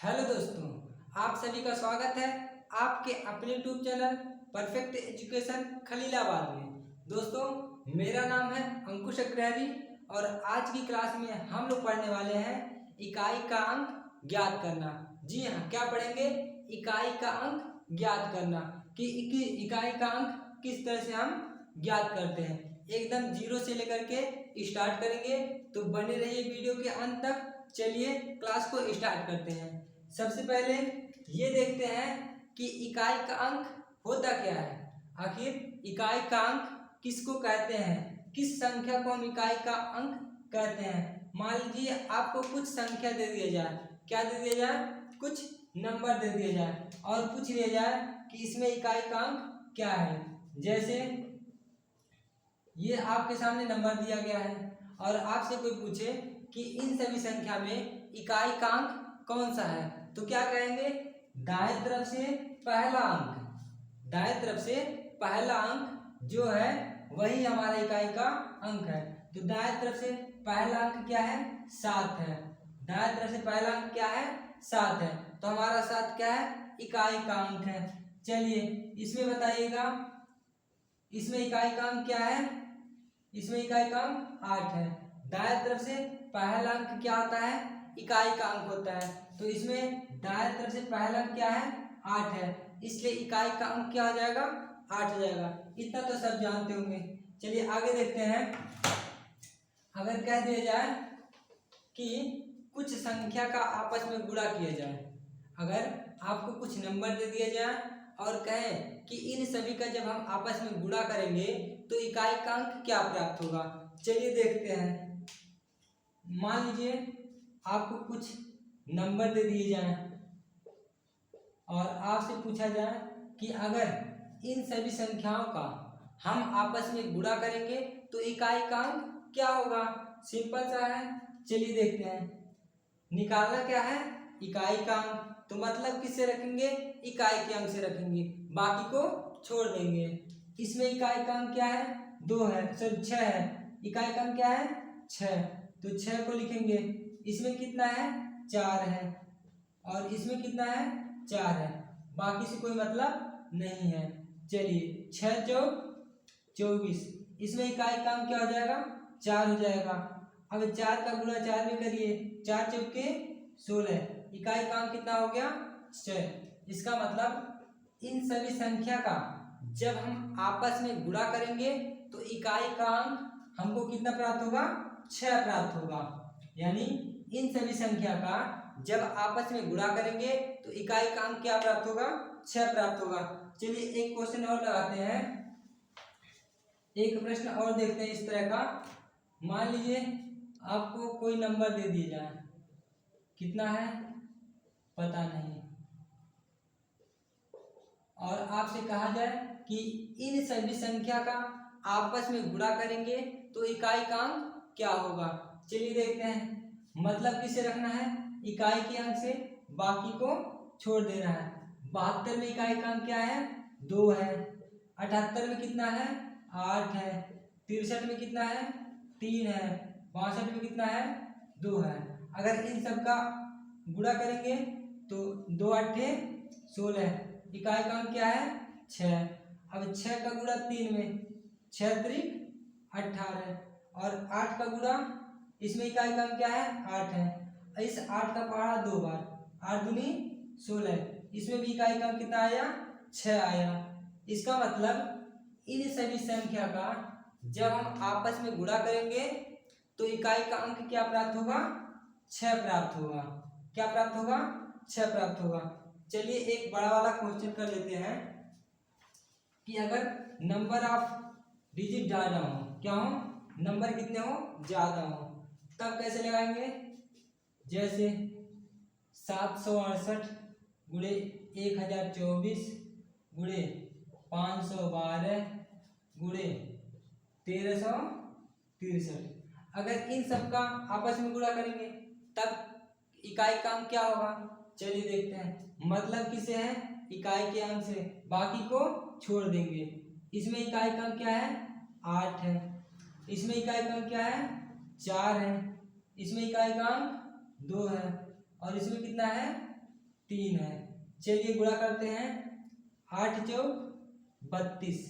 Hello दोस्तों, आप सभी का स्वागत है आपके अपने YouTube channel perfect education Khalilabad में। दोस्तों, मेरा नाम है अंकुश अग्रहरी और आज की क्लास में हम लोग पढ़ने वाले हैं इकाई का अंक ज्ञात करना। जी हाँ, क्या पढ़ेंगे? इकाई का अंक ज्ञात करना कि इकाई का अंक किस तरह से हम ज्ञात करते हैं। एकदम जीरो से लेकर के स्टार्ट करेंगे, तो बने रहिए वीडियो के अंत तक। चलिए क्लास को स्टार्ट करते हैं। सबसे पहले ये देखते हैं कि इकाई का अंक होता क्या है। आखिर इकाई का अंक किसको कहते हैं, किस संख्या को हम इकाई का अंक कहते हैं। मान लीजिए आपको कुछ संख्या दे दिया जाए, क्या दे दिया जाए? कुछ नंबर दे दिया जाए और पूछ लिया जाए कि इसमें इकाई का अंक क्या है। जैसे ये आपके सामने नंबर दिया गया है और आपसे कोई पूछे कि इन सभी संख्या में इकाई का अंक कौन सा है, तो क्या कहेंगे? दाएं तरफ से पहला अंक, दाएं तरफ से पहला अंक जो है वही हमारा इकाई का अंक है। तो दाएं तरफ से पहला अंक क्या है? 7 है। दाएं तरफ से पहला अंक क्या है? 7 है। तो हमारा 7 क्या है? इकाई का अंक है। चलिए इसमें बताइएगा, इसमें इकाई का अंक क्या है? इसमें इकाई का अंक 8 है। दाएं तरफ से पहला अंक क्या होता है? इकाई का अंक होता है। तो इसमें दाएं तरफ से पहला अंक क्या है? 8 है, इसलिए इकाई का अंक क्या हो जाएगा? 8 हो जाएगा। इतना तो सब जानते होंगे। चलिए आगे देखते हैं। अगर कह दिया जाए कि कुछ संख्या का आपस में गुणा किया जाए, अगर आपको कुछ नंबर दे दिया जाए और कहें कि इन सभी का जब हम आपस में गुणा करेंगे तो इकाई का अंक क्या प्राप्त होगा। चलिए देखते हैं। मान लीजिए आपको कुछ नंबर दे दिए जाएं और आपसे पूछा जाए कि अगर इन सभी संख्याओं का हम आपस में गुणा करेंगे तो इकाई का अंक क्या होगा। सिंपल सा है, चलिए देखते हैं। निकालना क्या है? इकाई का अंक। तो मतलब किससे रखेंगे? इकाई के अंक से रखेंगे, बाकी को छोड़ देंगे। इसमें इकाई का अंक क्या है? 2 है, सॉरी 6 है। इकाई का अंक क्या है? 6। तो 6 को लिखेंगे। इसमें कितना है? 4 है और इसमें कितना है? 4 है। बाकी से कोई मतलब नहीं है। चलिए 6 चौक 24, इसमें इकाई का अंक क्या हो जाएगा? 4 हो जाएगा। अब 4 का गुणा 4 में करिए, 4 चौके 16, इकाई का अंक कितना हो गया? 6। इसका मतलब इन सभी संख्या का जब हम आपस में गुणा करेंगे तो इकाई का अंक हमको कितना प्राप्त होगा? 6 प्राप्त होगा। यानी इन सभी संख्या का जब आपस में गुणा करेंगे तो इकाई का अंक क्या प्राप्त होगा? 6 प्राप्त होगा। चलिए एक क्वेश्चन और लगाते हैं, एक प्रश्न और देखते हैं इस तरह का। मान लीजिए आपको कोई नंबर दे दिया जाए, कितना है पता नहीं, और आपसे कहा जाए कि इन सभी संख्या का आपस में गुणा करेंगे तो इकाई का अंक क्या होगा। चलिए देखते हैं। मतलब किसे रखना है? इकाई के अंक से, बाकी को छोड़ देना है। 72 में इकाई का अंक क्या है? 2 है। 78 में कितना है? 8 है। 63 में कितना है? 3 है। 62 में कितना है? 2 है। अगर इन सब का गुणा करेंगे तो 2 8 16, इकाई का अंक क्या है? 6। अब 6 का गुणा 3 में, 6 त्रिक 18 और 8 का गुणा इसमें इकाई का अंक क्या है? 8 है। इस 8 का पहाड़ा 2 बार, 8 दूनी 16, इसमें भी इकाई का अंक कितना आया? 6 आया। इसका मतलब इन सभी संख्या का जब हम आपस में गुणा करेंगे तो इकाई का अंक क्या प्राप्त होगा? 6 प्राप्त होगा। क्या प्राप्त होगा? 6 प्राप्त होगा। चलिए एक बड़ा वाला क्वेश्चन कर लेते हैं कि अगर नंबर ऑफ डिजिट ज़्यादा हो, क्या हो? नंबर कितने हो? ज़्यादा हो, तब कैसे लगाएंगे? जैसे 768 गुणे 1024 गुणे 512 गुणे 1363, अगर इन सब का आपस में गुणा करेंगे तब इकाई का अंक क्या होगा। चलिए देखते हैं। मतलब किसे है? इकाई के अंक से, बाकी को छोड़ देंगे। इसमें इकाई का अंक क्या है? 8 है। इसमें इकाई का अंक क्या है? 4 है। इसमें इकाई का अंक 2 है और इसमें कितना है? 3 है। चलिए गुणा करते हैं। 8 चौक 32,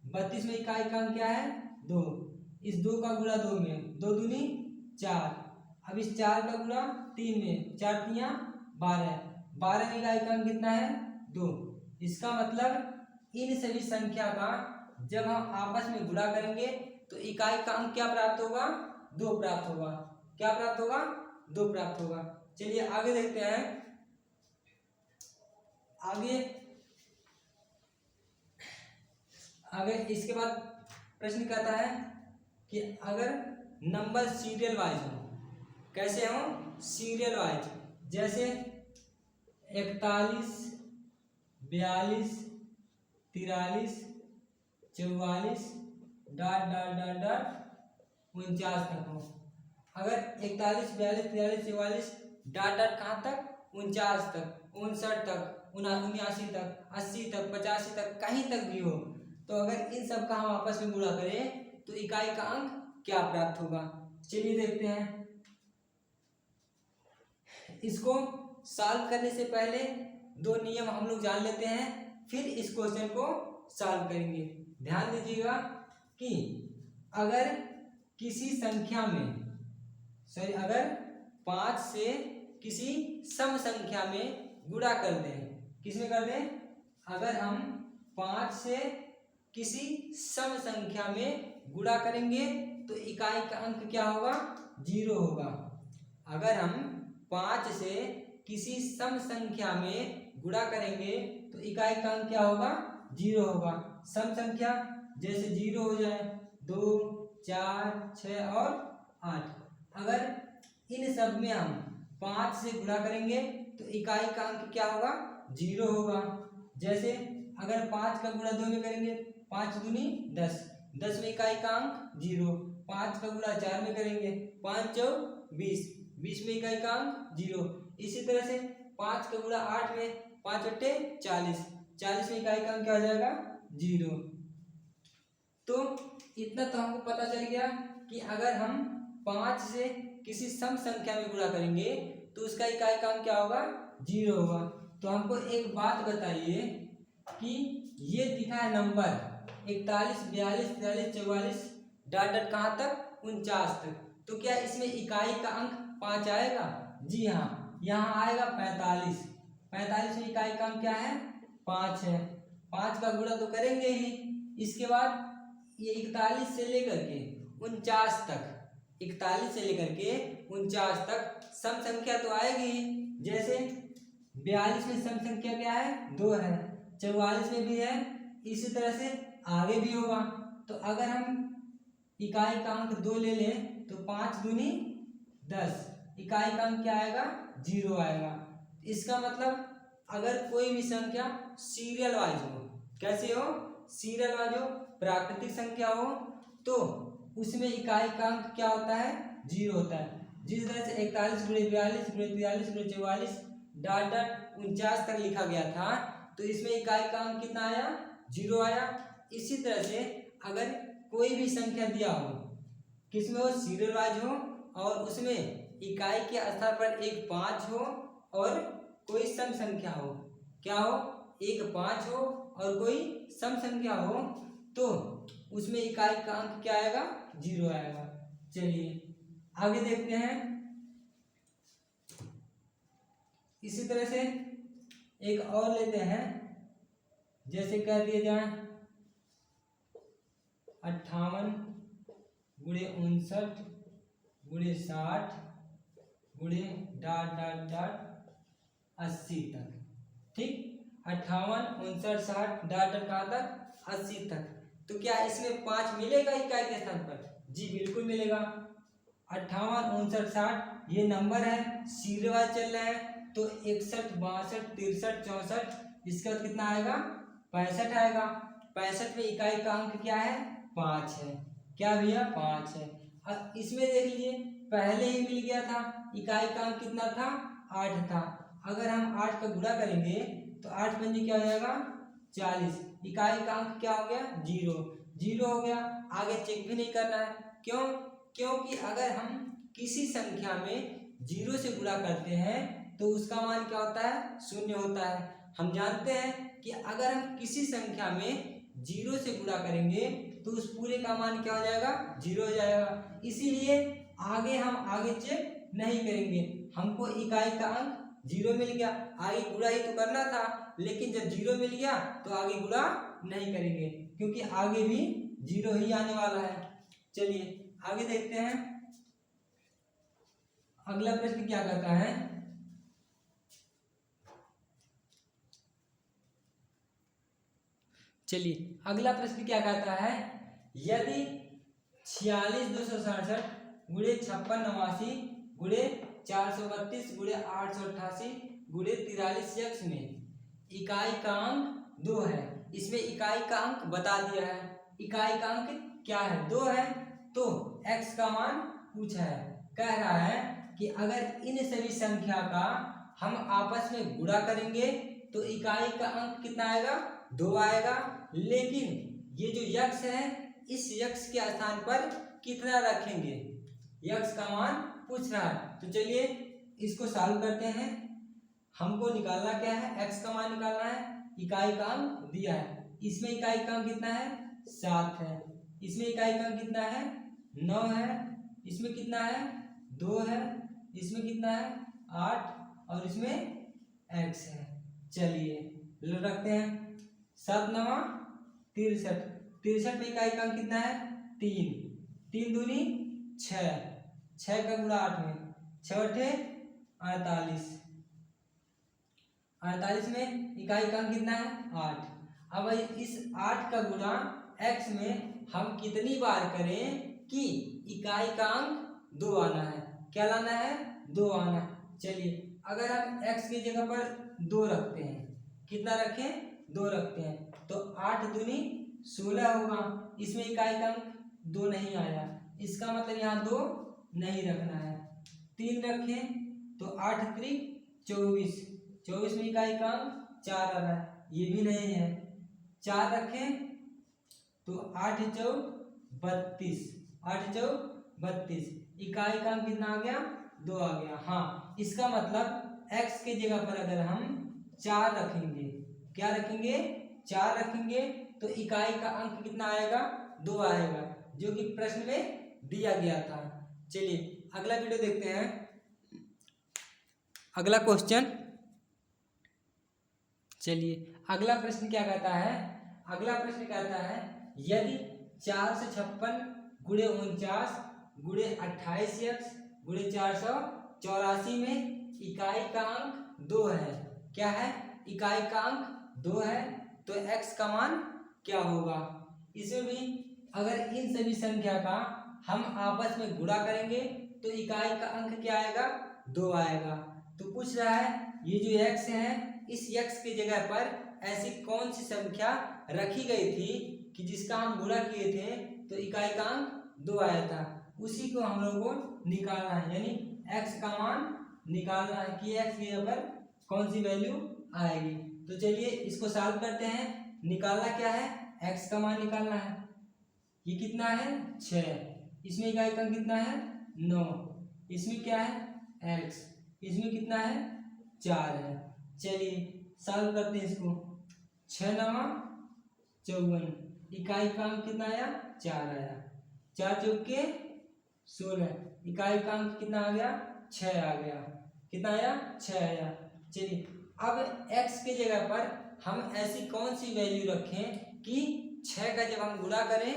32 में इकाई का अंक क्या है 2। इस 2 का गुणा 2 में, 2 दूनी 4। अब इस 4 का गुणा 3 में, 4 तियां 12, 12 में इकाई का अंक कितना है 2। इसका मतलब इन सभी संख्या का जब हम आपस में गुणा करेंगे तो इकाई का अंक क्या प्राप्त होगा 2 प्राप्त होगा। क्या प्राप्त होगा 2 प्राप्त होगा। चलिए आगे देखते हैं। आगे इसके बाद प्रश्न कहता है कि अगर नंबर सीरियल वाइज हो। कैसे हो सीरियल वाइज, जैसे 41, 42, 43, 44 डॉट डॉट डॉट डॉट 49 तक हो। अगर 41, 42, 43, 44 डॉट डॉट कहाँ तक 49 तक, 59 तक, 79 तक, 80 तक, 85 तक, कहीं तक भी हो, तो अगर इन सब का हम आपस में गुणा करें तो इकाई का अंक क्या प्राप्त होगा। चलिए देखते हैं। इसको सॉल्व करने से पहले 2 नियम हम लोग जान लेते हैं, फिर इस क्वेश्चन को सॉल्व करेंगे। ध्यान दीजिएगा कि अगर किसी संख्या में अगर 5 से किसी सम संख्या में गुणा कर दें, किसमें कर दें, अगर हम 5 से किसी सम संख्या में गुणा करेंगे तो इकाई का अंक क्या होगा 0 होगा। अगर हम 5 से किसी सम संख्या में गुणा करेंगे तो इकाई का अंक क्या होगा 0 होगा। सम संख्या जैसे 0 हो जाए 2, 4, 6 और 8। अगर इन सब में हम 5 से गुणा करेंगे तो इकाई का अंक क्या होगा 0 होगा। जैसे अगर 5 का गुणा 2 में करेंगे, 5 दूनी 10, 10 में इकाई का अंक 0। 5 का गुणा 4 में करेंगे, 5 चौक 20, 20 में इकाई का अंक 0। इसी तरह से 5 का गुणा 8 में, 5 अट्ठे 40, 40 में इकाई का अंक क्या हो जाएगा 0। तो इतना तो हमको पता चल गया कि अगर हम 5 से किसी सम संख्या में गुणा करेंगे तो उसका इकाई का अंक क्या होगा 0 होगा। तो हमको एक बात बताइए कि ये दिखा है नंबर 41, 42, 43, 44 डॉट डॉट कहाँ तक 49 तक, तो क्या इसमें इकाई का अंक 5 आएगा? जी हाँ, यहाँ आएगा 45। 45 में इकाई का अंक क्या है 5 है। 5 का गुणा तो करेंगे ही। इसके बाद ये 41 से लेकर के 49 तक, 41 से लेकर के 49 तक सम संख्या तो आएगी ही। जैसे 42 में सम संख्या क्या है 2 है, 44 में भी है, इसी तरह से आगे भी होगा। तो अगर हम इकाई का अंक 2 ले लें तो 5 दूनी 10, इकाई का अंक क्या आएगा 0 आएगा। इसका मतलब अगर कोई भी संख्या सीरियल वाइज हो, कैसे हो सीरियल वाइज हो, प्राकृतिक संख्या हो, तो उसमें इकाई का अंक क्या होता है 0 होता है। जिस तरह से 41 गुणे 42 गुणे 43 गुणे 44 डॉट डॉट 49 तक लिखा गया था, तो इसमें इकाई का अंक कितना आया 0 आया। इसी तरह से अगर कोई भी संख्या दिया हो, किसमें हो सीरियल वाइज हो, और उसमें इकाई के स्थान पर एक 5 हो और कोई सम संख्या हो, क्या हो एक 5 हो और कोई सम संख्या हो, तो उसमें इकाई का अंक क्या आएगा 0 आएगा। चलिए आगे देखते हैं। इसी तरह से एक और लेते हैं, जैसे कह दिए जाए 58 गुणे 59 गुणे 60 गुणे डॉट डॉट डॉट 80 तक। ठीक, 58, 59, 60 डॉट डॉट कहाँ तक 80 तक। तो क्या इसमें 5 मिलेगा इकाई के स्थान पर? जी बिल्कुल मिलेगा। 58, 59, 60 ये नंबर है, सीरियल वाइज चल रहा है, तो 61, 62, 63, 64 इसका कितना आएगा 65 आएगा। 65 में इकाई का अंक क्या है 5 है। क्या भैया 5 है। अब इसमें देख लीजिए पहले ही मिल गया था, इकाई का अंक कितना था 8 था। अगर हम 8 का गुणा करेंगे तो 8 पंजे क्या हो जाएगा 40, इकाई का अंक क्या हो गया 0, 0 हो गया। आगे चेक भी नहीं करना है, क्यों? क्योंकि अगर हम किसी संख्या में 0 से गुणा करते हैं तो उसका मान क्या होता है, शून्य होता है। हम जानते हैं कि अगर हम किसी संख्या में 0 से गुणा करेंगे तो उस पूरे का मान क्या हो जाएगा, 0 हो जाएगा। इसीलिए हम आगे चेक नहीं करेंगे, हमको इकाई का अंक 0 मिल गया, आगे गुणा ही तो करना था, लेकिन जब 0 मिल गया तो आगे गुणा नहीं करेंगे क्योंकि आगे भी 0 ही आने वाला है। चलिए आगे देखते हैं, अगला प्रश्न क्या कहता है। चलिए अगला प्रश्न क्या कहता है, यदि 46,267 गुणे 56,89 गुणे 432 गुणे 888 गुणे 43x में इकाई का अंक 2 है। इसमें इकाई का अंक बता दिया है, इकाई का अंक क्या है, 2 है। तो x का मान पूछा है, कह रहा है कि अगर इन सभी संख्या का हम आपस में गुणा करेंगे तो इकाई का अंक कितना आएगा, 2 आएगा। लेकिन ये जो यक्स है, इस यक्स के स्थान पर कितना रखेंगे, यक्स का मान पूछ रहा है। तो चलिए इसको सॉल्व करते हैं। हमको निकालना क्या है, x का मान निकालना है, इकाई का अंक दिया है, इसमें इकाई का अंक कितना है, 7 है, इसमें इकाई का अंक कितना है, 9 है, इसमें कितना है, 2 है, इसमें कितना है, 8 और इसमें x है। चलिए रखते हैं, 7 9 63, 63 में इकाई का अंक कितना है, 3, 3 दूनी 6, 6 का गुणा 8 में, 6 8 48, 48 में इकाई का अंक कितना है, 8। अब इस 8 का गुणा x में हम कितनी बार करें कि इकाई का अंक 2 आना है, क्या लाना है, 2 आना है। चलिए अगर हम x की जगह पर 2 रखते हैं, कितना रखें, 2 रखते हैं, तो 8 दूनी 16 होगा, इसमें इकाई का अंक 2 नहीं आया, इसका मतलब यहाँ 2 नहीं रखना है। 3 रखें तो 8 त्रिक 24, 24 में इकाई का अंक 4 आ रहा है, ये भी नहीं है। 4 रखें तो 8 चौक 32, 8 चौक 32, इकाई का अंक कितना आ गया, 2 आ गया। हाँ, इसका मतलब x के जगह पर अगर हम 4 रखेंगे, क्या रखेंगे, 4 रखेंगे तो इकाई का अंक कितना आएगा, 2 आएगा, जो कि प्रश्न में दिया गया था। चलिए अगला वीडियो देखते हैं, अगला क्वेश्चन। चलिए अगला प्रश्न क्या कहता है, अगला प्रश्न कहता है यदि 456 गुणे 49 गुणे 28x गुणे 484 में इकाई का अंक 2 है, क्या है, इकाई का अंक 2 है, तो x का मान क्या होगा। इसमें भी अगर इन सभी संख्या का हम आपस में गुणा करेंगे तो इकाई का अंक क्या आएगा, 2 आएगा। तो पूछ रहा है ये जो x है, इस x की जगह पर ऐसी कौन सी संख्या रखी गई थी कि जिसका हम गुणा किए थे तो इकाई का अंक 2 आया था, उसी को हम लोगों को निकालना है, यानी x का मान निकालना है कि x की जगह पर कौन सी वैल्यू आएगी। तो चलिए इसको सॉल्व करते हैं। निकालना क्या है, x का मान निकालना है, ये कितना है, 6, इसमें इकाई का अंक कितना है, 9, इसमें क्या है, x, इसमें कितना है, 4 है। चलिए सॉल्व करते हैं इसको, 6 9 54, इकाई का अंक कितना आया, 4 आया, 4 चौके 16, इकाई का अंक कितना आ गया, 6 आ गया, कितना आया, 6 आया। चलिए अब x के जगह पर हम ऐसी कौन सी वैल्यू रखें कि 6 का जब हम गुणा करें,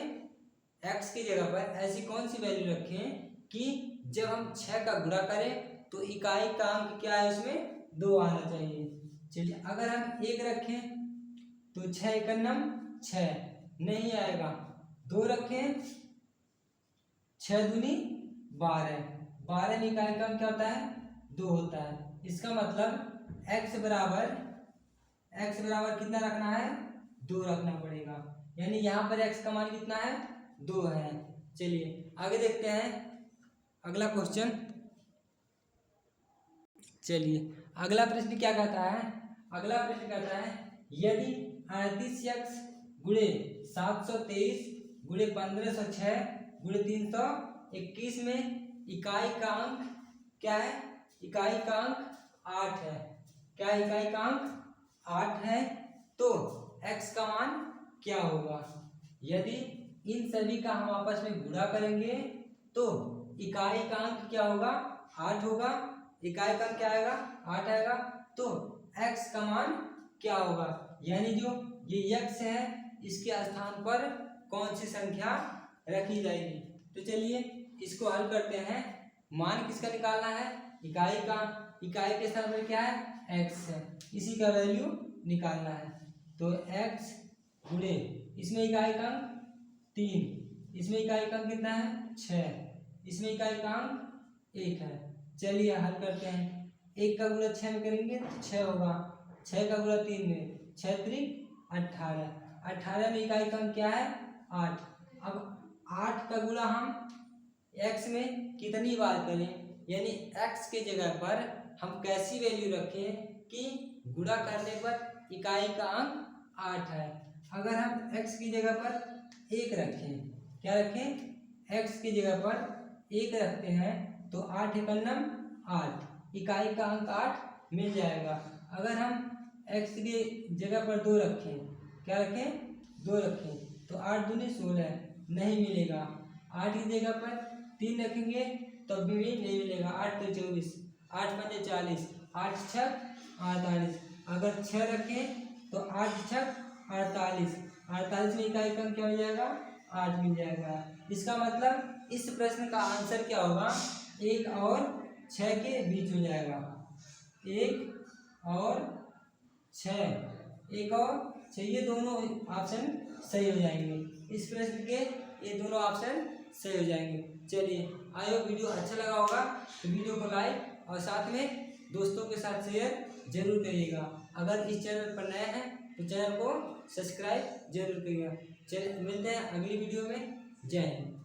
x की जगह पर ऐसी कौन सी वैल्यू रखें कि जब हम 6 का गुणा करें तो इकाई का अंक क्या है, उसमें 2 आना चाहिए। चलिए अगर हम 1 रखें तो 6 एकम 6 नहीं आएगा, 2 रखें 6 दूनी 12, 12 में इकाई का अंक क्या होता है, 2 होता है। इसका मतलब x बराबर कितना रखना है, 2 रखना पड़ेगा, यानी यहाँ पर x का मान कितना है, 2 है। चलिए आगे देखते हैं अगला क्वेश्चन। चलिए अगला प्रश्न क्या कहता है, अगला प्रश्न कहता है यदि 38x गुणे 723 गुणे 1506 गुणे 321 में इकाई का अंक क्या है, इकाई का अंक 8 है। क्या इकाई का अंक 8 है तो x का मान क्या होगा? यदि इन सभी का हम आपस में गुणा करेंगे तो इकाई का अंक क्या होगा? 8 होगा। इकाई का अंक क्या आएगा? 8 आएगा। तो x का मान क्या होगा? यानी जो ये x है इसके स्थान पर कौन सी संख्या रखी जाएगी? तो चलिए इसको हल करते हैं। मान किसका निकालना है? इकाई का। इकाई के स्थान पर क्या है? x है, इसी का वैल्यू निकालना है। तो x गुणे इसमें इकाई का अंक 3, इसमें इकाई का अंक कितना है? 6, इसमें इकाई का अंक 1 है। चलिए हल करते हैं। 1 का गुणा 6 में करेंगे तो 6 होगा। 6 का गुणा 3 में 6 त्रिक 18, 18 में इकाई का अंक क्या है? 8। अब 8 का गुणा हम x में कितनी बार करें, यानी x के जगह पर हम कैसी वैल्यू रखें कि गुणा करने पर इकाई का अंक 8 है। अगर हम x की जगह पर 1 रखें, क्या रखें? x की जगह पर 1 रखते हैं तो 8 एकम 8, इकाई का अंक 8 मिल जाएगा। अगर हम x की जगह पर 2 रखें, क्या रखें? 2 रखें तो 8 दूनी 16 नहीं मिलेगा। 8 की जगह पर 3 रखेंगे तब भी नहीं मिलेगा। 8 तो 24, 8 पंजे 40, 8 छक 48। अगर 6 रखें तो 8 छक 48, 48 में इकाई का अंक क्या हो जाएगा? 8 मिल जाएगा। इसका मतलब इस प्रश्न का आंसर क्या होगा? 1 और 6 के बीच हो जाएगा। 1 और 6, 1 और 6 ये दोनों ऑप्शन सही हो जाएंगे। इस प्रश्न के ये दोनों ऑप्शन सही हो जाएंगे। चलिए आई होप वीडियो अच्छा लगा होगा तो वीडियो को लाइक और साथ में दोस्तों के साथ शेयर जरूर करिएगा। अगर इस चैनल पर नए हैं तो चैनल को सब्सक्राइब जरूर करिएगा। चलिए मिलते हैं अगली वीडियो में। जय हिंद।